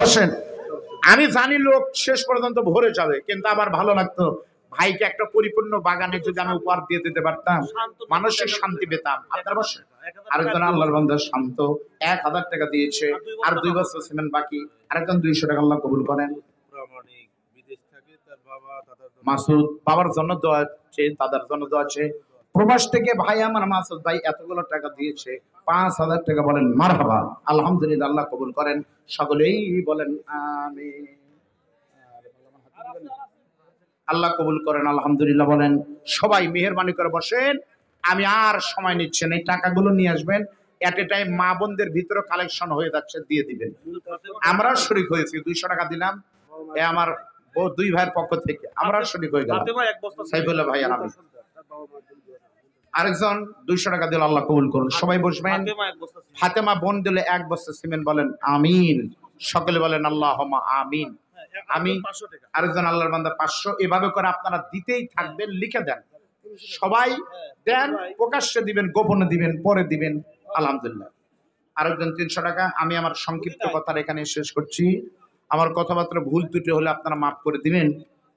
বসেন। আমি জানি লোক শেষ পর্যন্ত ভরে যাবে, কিন্তু আমার ভালো লাগতো ভাইকে একটা পরিপূর্ণ বাগানে যদি আমি উপহার দিয়ে দিতে পারতাম, মানসিক শান্তি পেতাম। আপনার বসেন। আরেকজন আল্লাহর বান্দা শান্ত 1000 টাকা দিয়েছে, আর 2 বছর সিমেন্ট বাকি। আরেকজন 200 টাকা আল্লাহ কবুল করেন। মাসুদ বাবার জন্য দোয়া আছে, দাদার জন্য দোয়া আছে। প্রবাস থেকে ভাই আমার মাসুদ ভাই এতগুলো টাকা দিয়েছে, 5000 টাকা। বলেন মারহাবা, আলহামদুলিল্লাহ, আল্লাহ কবুল করেন। সকলেই বলেন আমিন। আল্লাহ কবুল করেন, আলহামদুলিল্লাহ বলেন। সবাই মেহেরবানি করে বসেন। আমি আর সময় নিচ্ছি না, এই টাকাগুলো নিয়ে আসবেন। এট এ টাইম মা বোনদের ভিতরে কালেকশন হয়ে যাচ্ছে, দিয়ে দিবেন। আমরা শরীক হয়েছি, 200 টাকা দিলাম। এ আমার দুই ভাইয়ের পক্ষ থেকে আমরা শরীক হয়ে গেলাম। সাইফুল্লাহ ভাই আর আমি। আরেকজন 200 টাকা দিল, আল্লাহ কবুল করুন। সবাই বসবেন। ফাতেমা বোন দিলে 1 বস্তা সিমেন্ট। বলেন আমিন। সকলে বলেন আল্লাহুম্মা আমিন। আমি আরেকজন আল্লাহর বান্দা 500। এভাবে করে আপনারা দিতেই থাকবেন, লিখে দেন। সবাই দেন, প্রকাশ্যে দিবেন, গোপনে দিবেন, পরে দিবেন। আলহামদুলিল্লাহ। আরেকজন 300 টাকা। আমি আমার সংক্ষিপ্ত কথা এখানে শেষ করছি। আমার কথাবার্তা ভুল ত্রুটি হলে আপনারা মাফ করে দিবেন।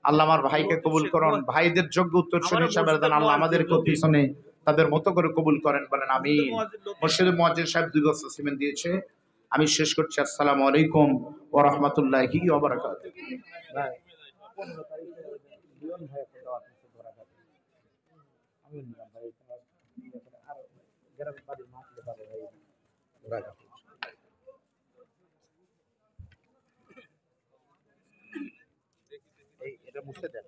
আল্লাহ আমার ভাইকে কবুল করুন। ভাইদের যোগ্য উত্তরসূরি হিসাবে দেন। আল্লাহ আমাদেরকে পিছনে তাদের মতো করে কবুল করেন। বলেন আমিন। মসজিদে মুয়াজ্জিন সাহেব 2 বস্তা সিমেন্ট দিয়েছে। আমি শেষ করছি। আসসালামু আলাইকুম ওয়া রাহমাতুল্লাহি ওয়া বারাকাতুহু। এটা মুছে দেন।